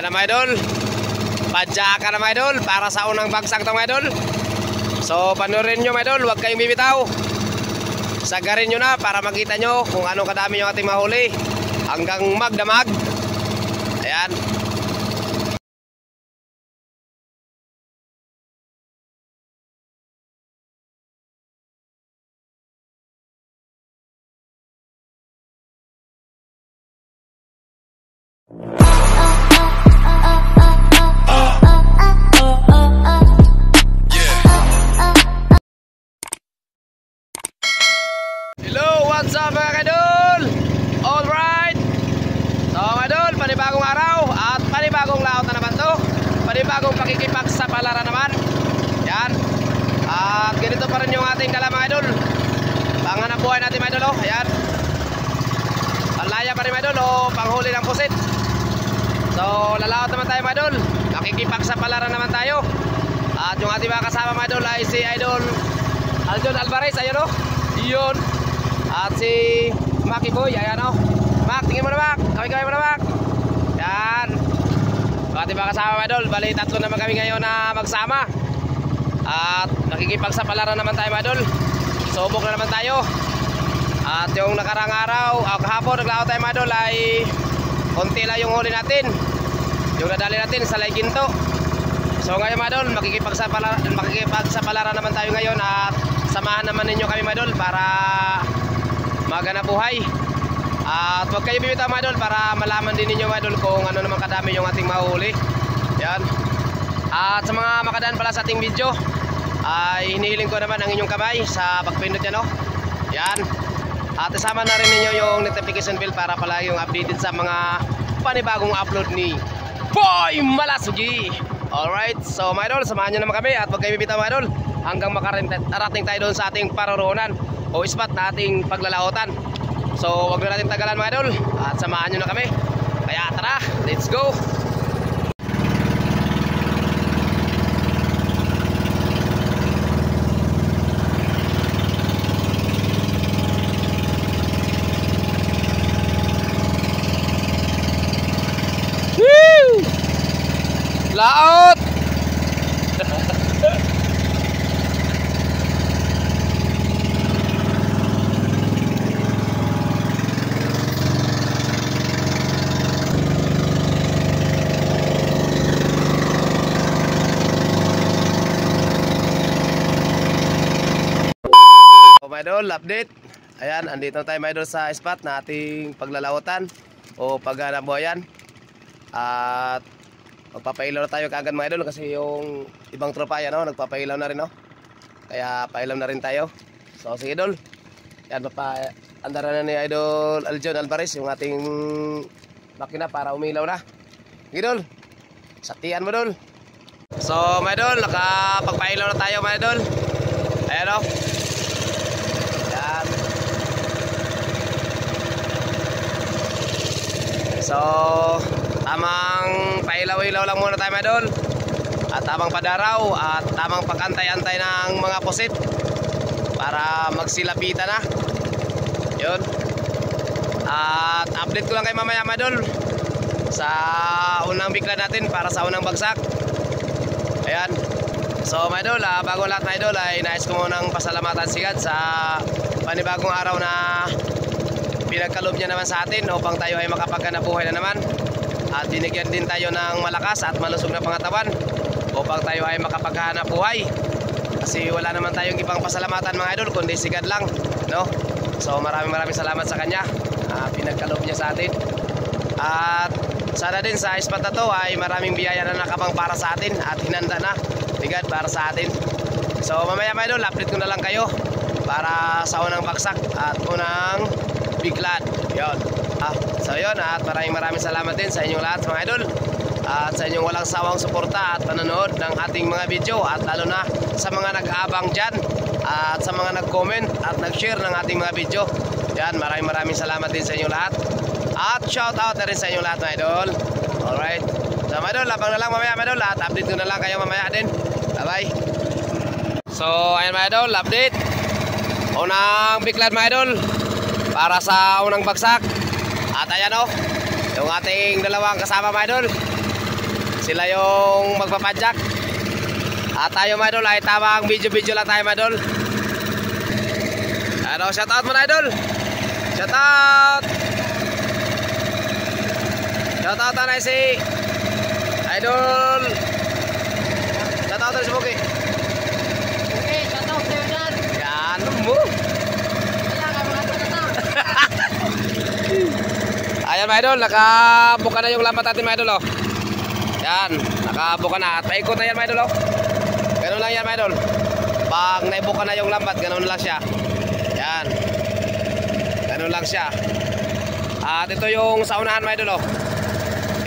Ayan na mga idol. Padjaka na mga idol para sa unang bagsak to mga idol. So panurin nyo mga idol, huwag kayong bibitaw. Sagarin nyo na para makita nyo kung anong kadami yung ating mahuli hanggang magdamag. Ayan. Hello, what's up mga kadol? Alright. So mga idol, panibagong araw at panibagong laot na naman to. Panibagong pakikipagsapalaran naman. Yan. At ganito pa rin yung ating dala mga idol. Panganap buhay natin mga idol, oh. Ayan. Palaya pa rin mga idol, oh. Panghuli ng pusit. So lalaot naman tayo mga idol. Pakikipagsapalaran naman tayo. At yung ating mga kasama mga idol ay si Idol Aljon Alvarez, ayun oh. Yun. At si Maki Boy, ayan o. Mak, tingin mo na Mak. Kaway mo na Mak. Yan. Ating mga kasama mga idol. Bali, tatlo naman kami ngayon na magsama. At nakikipagsapalaran naman tayo mga idol. Subok na naman tayo. At yung nakarang araw, kahapon naglaot tayo mga idol ay konti lang yung huli natin. Yung nadali natin sa Layginto. So ngayon mga idol, makikipagsapalaran naman tayo ngayon. At samahan naman ninyo kami mga idol para maghanap buhay. At huwag kayo bibitaw mga idol para malaman din ninyo mga idol kung ano naman kadami yung ating mahuli. Yan. At sa mga makadaan pala sa ating video, ay hinihiling ko naman ang inyong kamay sa pagpindot yan o. Yan. At isama na rin ninyo yung notification bell para pala yung updated sa mga panibagong upload ni Boy Malasugi. Alright, so mga idol, samahan nyo naman kami at huwag kayo bibitaw mga idol hanggang makarating tayo doon sa ating paroroonan o spot na ating paglalautan. So huwag na natin tagalan mga idol at samahan nyo na kami. Kaya tara, let's go. Woo! Laot! Idol, update. Ayan, andito tayo mga idol sa spot na ating paglalautan o paghanap buhayan. At magpapailaw na tayo kaagad mga idol kasi yung ibang tropa yan, no, nagpapailaw na rin, no? Kaya pailaw na rin tayo. So sige idol. Yan, andaran na ni Idol Aljon Alvarez yung ating makina para umilaw na. Sige idol, saktihan mo idol. So mga idol, nakapagpailaw na tayo mga idol. Ayan o. So tamang pailaw-ilaw lang muna tayo mga idol. At tamang padaraw at tamang pagantay-antay ng mga pusit para magsilapitan na. Yun. At update ko lang kayo mamaya mga idol sa unang bigla natin para sa unang bagsak. Ayan. So mga idol, bago lahat mga idol ay nais ko munang pasalamatan sigad sa panibagong araw na pinagkalob niya naman sa atin upang tayo ay makapaghanap buhay na naman. At binigyan din tayo ng malakas at malusog na pangatawan upang tayo ay makapaghanap buhay. Kasi wala naman tayong ibang pasalamatan mga idol kundi sigad lang, no? So maraming salamat sa kanya. Pinagkalob niya sa atin. At sana din sa spot na to ay maraming biyaya na nakabang para sa atin at hinanda na sigad para sa atin. So mamaya mga idol, update ko na lang kayo para sa unang bagsak at unang biglan. Yun. So yun, at maraming salamat din sa inyong lahat mga idol. At sa inyong walang sawang suporta at panonood ng ating mga video. At lalo na sa mga nag-aabang dyan at sa mga nag-comment at nag-share ng ating mga video. Yan, maraming salamat din sa inyong lahat. At shout out na rin sa inyong lahat mga idol. Alright. So mga idol, labang na lang mamaya mga idol. At update ko na lang kayo mamaya din. Bye bye. So ayan mga idol, update. Unang biglan mga idol para sa unang bagsak. At ayan o, yung ating dalawang kasama mga idol. Sila yung magpapadyak. At tayo mga idol ay tamang video-video lang tayo mga idol. Ano, shout out mga idol. Shout out. Shout out na si idol. Shout out na si Buki. Okay, shout out sa'yo dyan. Yan mo. Wala ka mga patataw. Ayan mga idol, nakabuka na yung lambat natin mga idol oh. Yan, nakabuka na at paikot na yan mga idol oh. Ganun lang yan mga idol. Pag naibuka na yung lambat, ganun lang siya. Yan. Ganun lang siya. At ito yung sa unahan mga idol oh.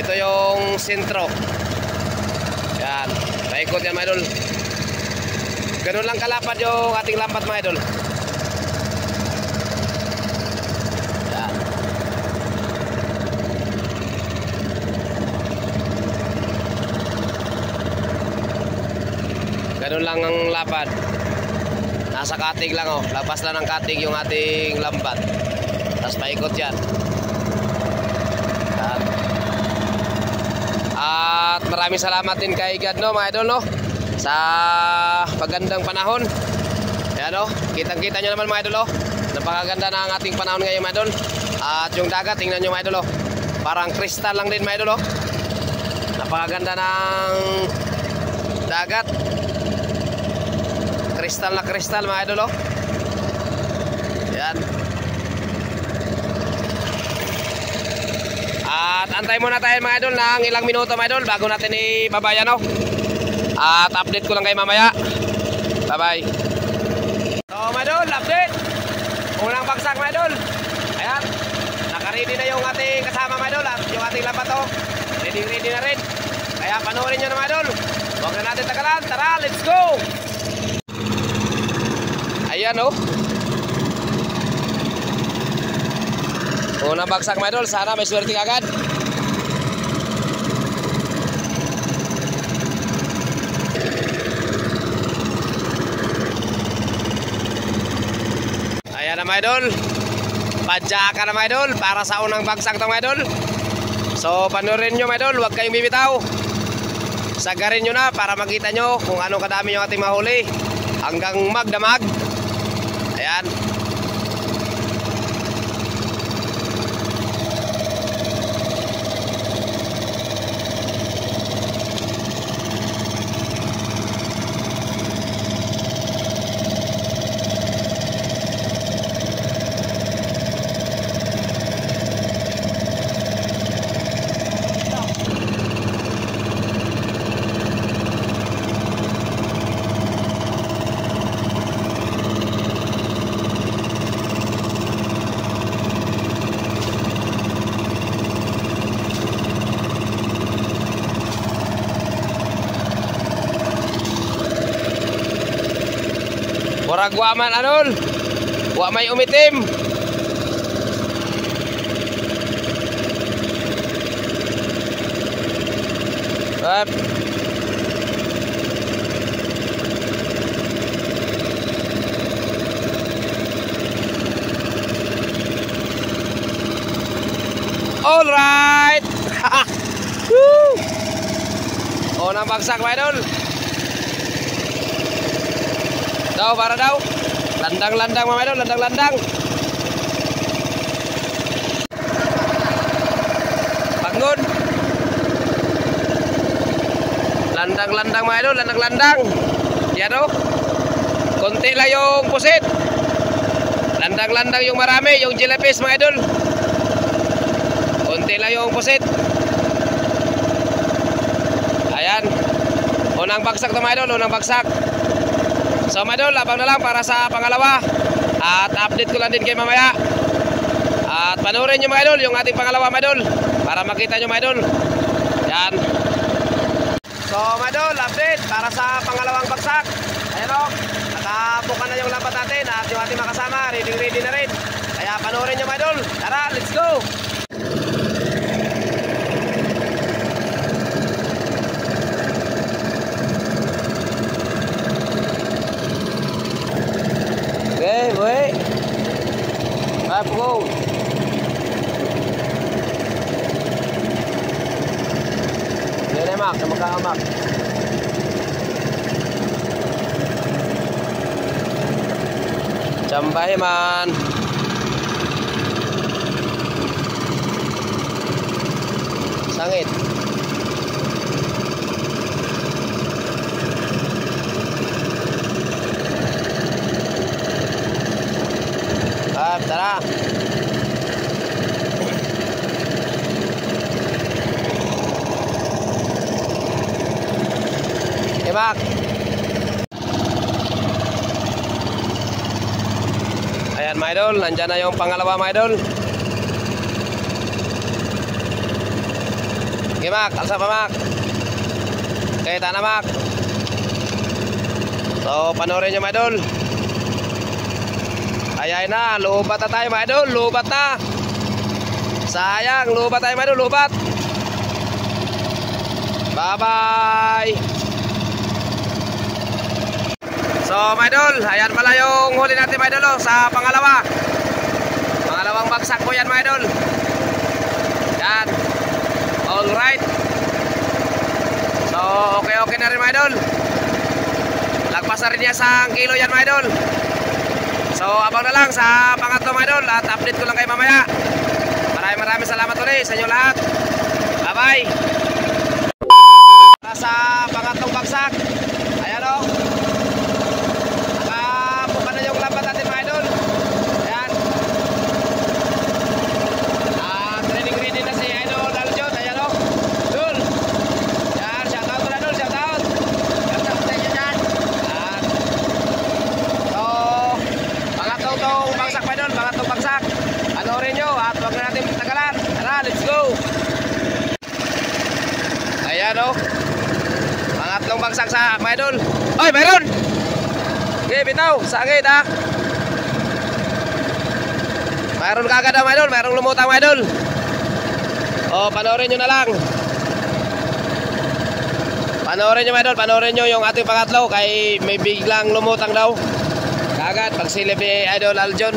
Ito yung sentro. Yan, paikot yan mga idol. Ganun lang kalapad yung ating lambat mga idol. Ganun lang ang lapad. Nasa katig lang oh. Labas lang ng katig yung ating lambat. Tapos paikot yan. At maraming salamat din kay God no mga idol no. Sa pagandang panahon. Ayan oh. Kitang-kita nyo naman mga idol oh. Napakaganda na ang ating panahon ngayon mga idol. At yung dagat tingnan nyo mga idol oh. Parang kristal lang din mga idol oh. Napakaganda ng dagat. Kristal na kristal mga idol oh. Yan. At antay muna tayo mga idol ng ilang minuto mga idol bago natin ibabayan oh. At update ko lang kayo mamaya. Bye bye. So mga idol, update. Unang bagsak mga idol. Ayan. Nakaready na yung ating kasama mga idol. At yung ating lambat oh. Ready na rin. Kaya panoorin nyo na mga idol. Huwag na natin tagalan. Tara, let's go. Ayan oh. Unang bagsak mga idol, sana may swerte agad. Ayan na mga idol. Padyakan na mga idol para sa unang bagsak to mga idol. So panoorin nyo mga idol, huwag kayong bibitaw. Sagarin nyo na para makita nyo kung anong kadami yung ating mahuli. Hanggang magdamag. Ayan. Murag wa man anol. Wa may umitim. Up. All right. Woo. Oh, nang bagsak mga idol. Daw para daw. Landang-landang mga idol, landang-landang. Bangun. Landang-landang mga idol, landang-landang. Yan o. Konti lang yung pusit. Landang-landang yung marami, yung jellyfish mga idol. Konti lang yung pusit. Ayan. Unang bagsak to mga idol, unang bagsak. So mga idol, abang na lang para sa pangalawa. At update ko lang din kayo mamaya. At panoorin nyo mga idol yung ating pangalawa mga idol, para makita nyo mga idol. Yan. So mga idol, update para sa pangalawang bagsak. Ayan o, nakabuka na yung lambat natin. At yung ating makasama, ready na rin. Kaya panoorin nyo mga idol. Tara, let's go. Okay, wait. Up, go. Yan ay amak, mag-aamak. Jambay man. Sangit. Tara. Mak. Ayan mga idol, nandyan na yung pangalawa mga idol. Okay Mak, alsa pa Mak. Okay, tana Mak. So, panoorin nyo mga idol. Ayan na, lubat na tayo mga idol, lubat na. Sayang, lubat tayo mga idol, lubat. Bye-bye. So mga idol, ayan pala yung huli natin mga idol sa pangalawa. Pangalawang bagsak po yan mga idol. Yan. Alright. So okay na rin mga idol. Lagpas na rin niya sa kilo yan mga idol. So abang na lang sa pangatlo mga idol. At update ko lang kayo mamaya. Maraming salamat ulit sa inyo lahat. Bye bye. Sa pangatlong bagsak. Ayan o. Ayan o. Pangatlong bagsak sa mga idol. Oy, mayroon! Okay, bitaw. Sangit ha. Mayroon kagad mga idol. Mayroong lumutang mga idol. O, panoorin nyo na lang. Panoorin nyo mga idol. Panoorin nyo yung ating pangatlo. Kay may biglang lumutang daw. Kagad. Pagsilip ni Idol Aljon.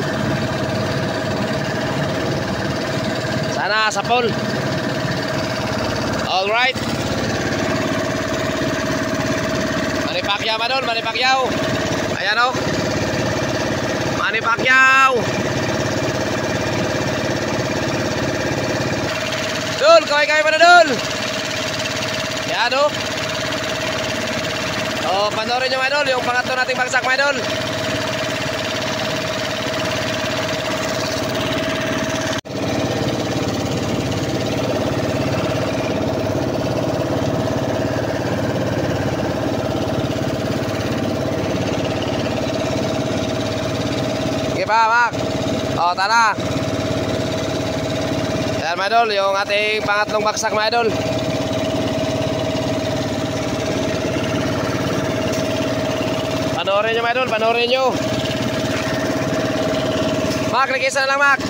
Sana sa pool. Alright. Manny Pacquiao ba doon? Manny Pacquiao. Ayan o. Manny Pacquiao. Dul, kaway-kaway pa na Dul. Ayan o. O, panoorin nyo mga idol. Yung pangatlo nating bagsak mga idol. Pa, Mak. O, tana. Ayan, mga idol, yung ating pangatlong bagsak, mga idol. Panoorin nyo, mga idol, panoorin nyo. Mak, ligisa na lang, Mak.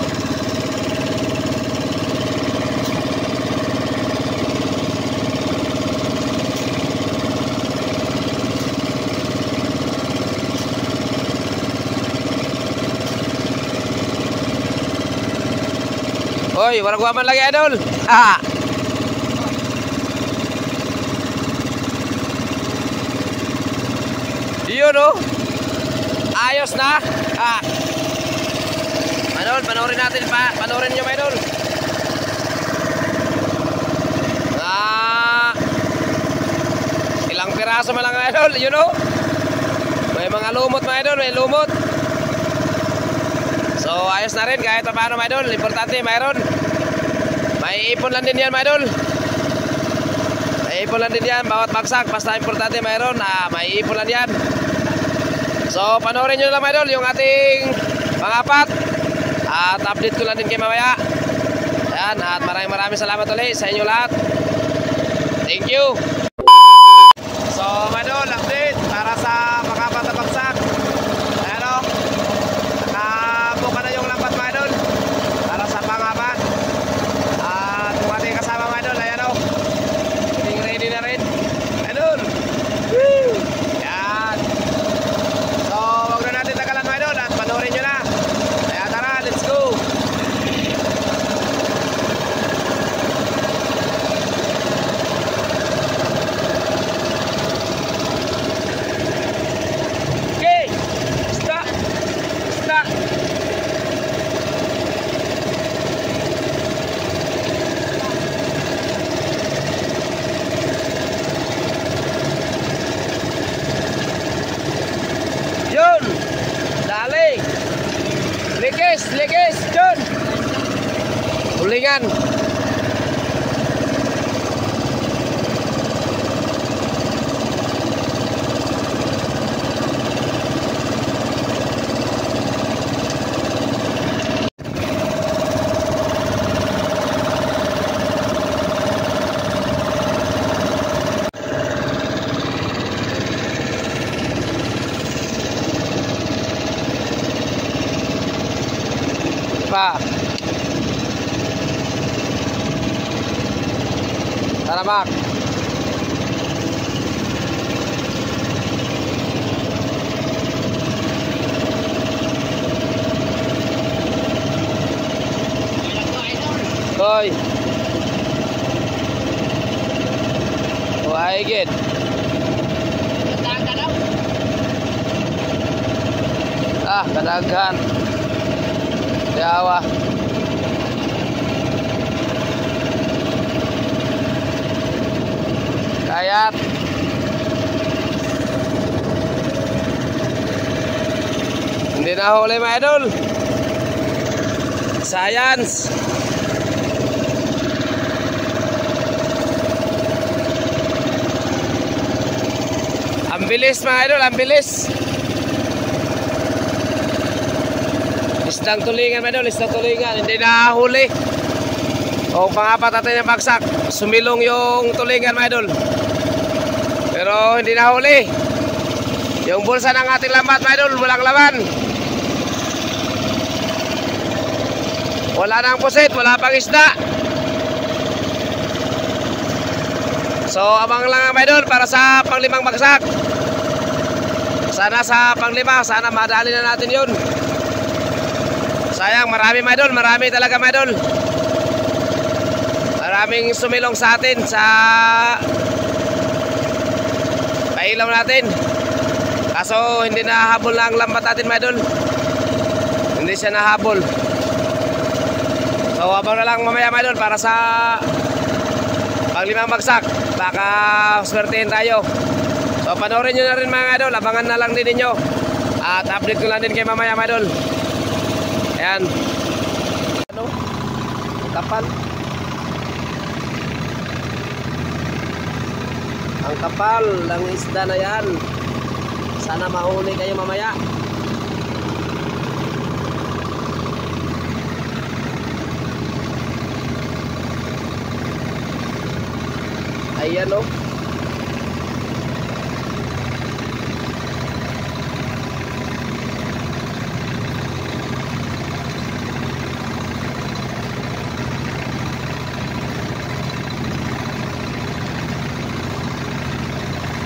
Oy, warang guaman lagi idol. Ah. Yun oh. Ayos na. Ah. Idol, panoorin natin pa. Panoorin niyo, idol. Ah. Ilang piraso man lang idol, you know. May mga lumot mga idol, may lumot. So ayos na rin kahit paano mga idol. Importante mayroon. May ipon lang din yan mga idol. May ipon lang din yan bawat bagsak. Basta importante mayroon. May ipon lang yan. So panoorin nyo lang mga idol yung ating pangapat. At update ko lang din kayo mamaya. Ayan. At maraming salamat ulit sa inyo lahat. Thank you. So mga idol, update para sa pangapat na bagsak. Ayan o. Nakabuka na yung lambat mga idol para sa pangapat. At kung ating kasama mga idol, ayan o. Ready na rin. Idol. Woo! Yan. So wag na natin tagalan mga idol at panoorin nyo na. Kaya tara, let's go. Oy. Why gid? Dagan daw. Ah, kadaghan. Yawa. Kayat. Hindi na huli mga idol. Science. Ang bilis mga idol, ang bilis. Isdang tulingan mga idol, isdang tulingan. Hindi na huli. O pangapat natin yung bagsak. Sumilong yung tulingan mga idol. Pero hindi na huli. Yung bulsa ng ating lambat mga idol, walang laman. Wala nang pusit, wala pang isda. So abang lang mga idol para sa panglimang bagsak. Sana sa panglima, sana madali na natin yun. Sayang, marami mga idol, marami talaga mga idol. Maraming sumilong sa atin sa pailaw natin. Kaso hindi nahabol na ang lambat natin mga idol. Hindi siya nahabol. So abang na lang mamaya mga idol para sa panglimang bagsak. Baka swertein tayo. So panoorin nyo na rin mga idol. Abangan na lang din ninyo. At update ko lang din kay mamaya mga idol. Ayan. Ano? Kapal. Ang kapal ng isda na yan. Sana mahuli kayo mamaya. Ayan o.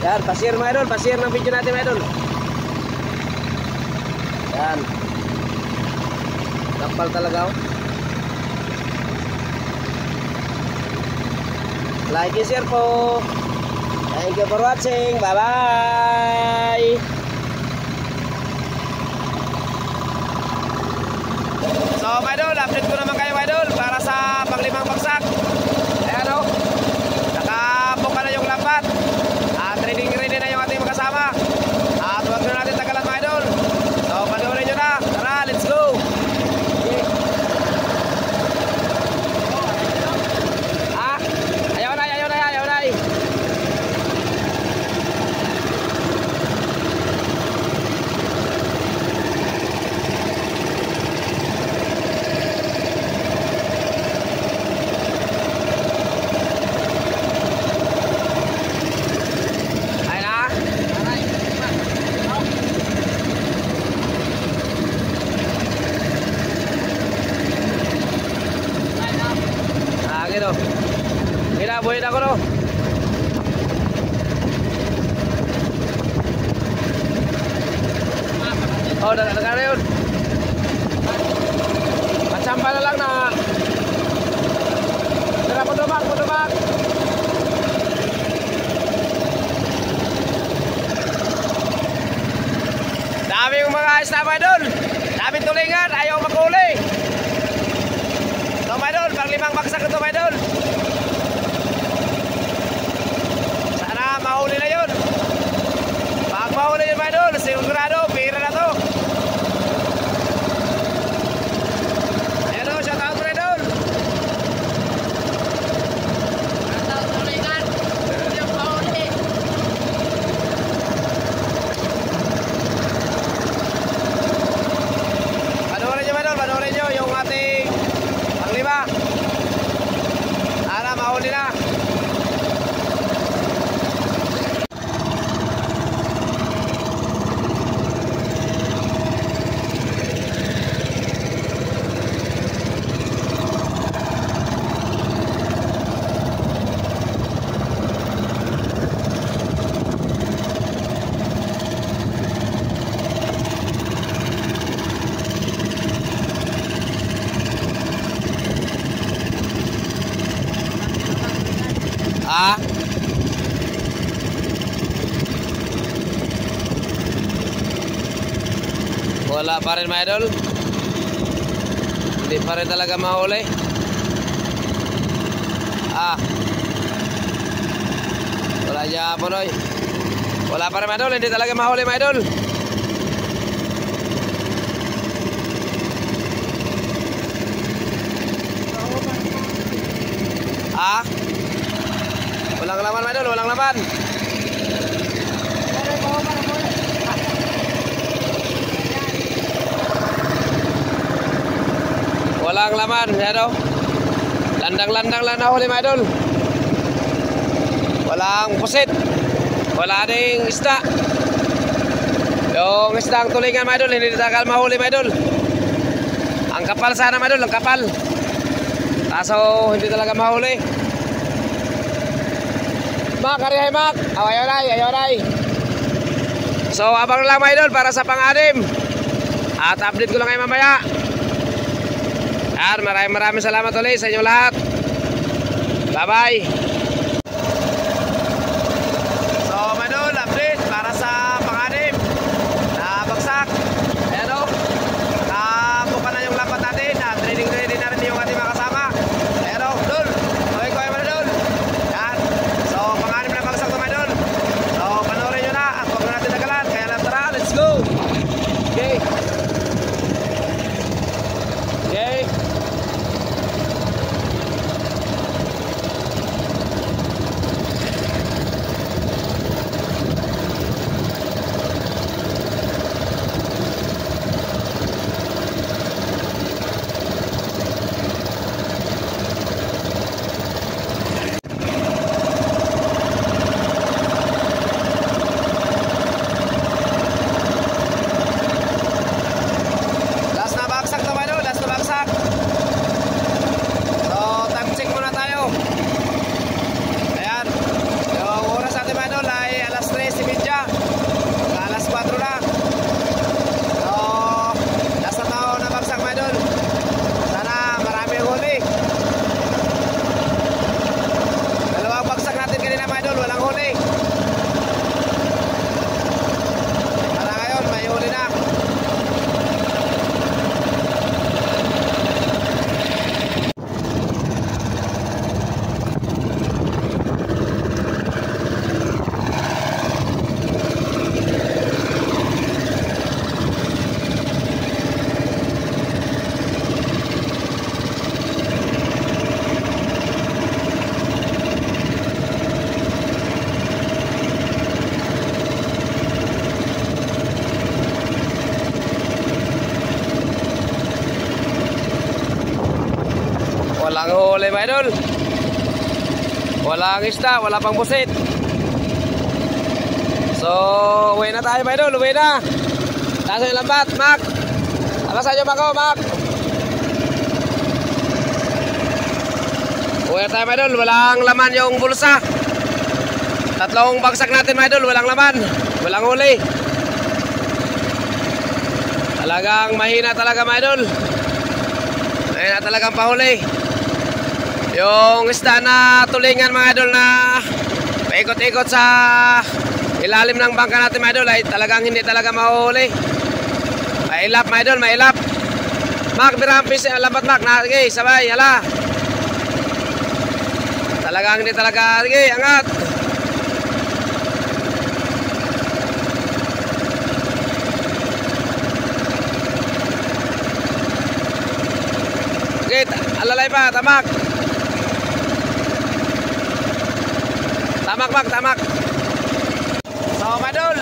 Yan, pasir mga idol, pasir ng video natin mga idol. Yan. Kapal talaga o. Like and share po. Thank you for watching. Bye-bye. So, mga idol, update ko naman kayo mga idol para sa panglimang bagsak. Ayan o. Nakabuka na yung lambat. At ready na yung ating magkasama. At huwag na natin tagalan mga idol. So, panoorin nyo na. Tara, let's go. Mira, buhay na ako no. Oh, daga na yun. Patsampa na lang na. Tara, putubak. Daming mga isda mga idol. Daming tulingan, ayaw makuli. So mga idol, panglimang bagsak ito mga idol. Sana mahuli na yun. Pag mahuli yun mga idol, sigurado, pira na to. Ayan o, shout out mga idol. Daw tulingan. Yung mahuli. Panoorin nyo mga idol, panoorin nyo yung ating panglima. Wala pa rin mga idol. Hindi pa rin talaga mahuli. Wala niya po noy. Wala pa rin mga idol. Hindi talaga mahuli mga idol. Walang laman mga idol. Walang laman. Walang laman, ano? Landang-landang lang nahuli mga idol. Walang pusit. Wala ding isda. Yung isda ang tulingan mga idol, hindi tagal mahuli mga idol. Ang kapal sana mga idol, ang kapal. Kaso hindi talaga mahuli. Mak, karihay mak. Ayaw na. So abang lang mga idol para sa pang-anim. At update ko lang kayo mamaya. Maraming salamat ulit sa inyo lahat. Bye-bye. So, manol, update para sa pang-anim na bagsak. Ayan o. Nabuka na yung lapat natin. Trading na rin yung ating mga kasama. Ayan o, dul. Okay ko yung manol. Yan. So, pang-anim na bagsak na manol. So, panoorin nyo na. At huwag na natin nagalan. Kaya lang tara, let's go. Okay. Okay. Walang huli mga idol. Walang isda, wala pang busit. So, uwi na tayo mga idol, uwi na. Taas yung lambat, Mac. Alasan nyo Mac, Mac. Uwi na tayo mga idol, walang laman yung bulsa. Tatlong bagsak natin mga idol, walang laman. Walang huli. Talagang mahina talaga mga idol. Mahina talagang pahuli. Yung isda na tulingan mga idol na paikot-ikot sa ilalim ng bangka natin mga idol ay talagang hindi talaga mahuli. Mailap mga idol, mailap. Mac, birampis, lambat Mac. Sige, sabay, hala. Talagang hindi talaga. Sige, angat. Sige, alalay pa, tamak. Tamak Mac, tamak. So, mga idol,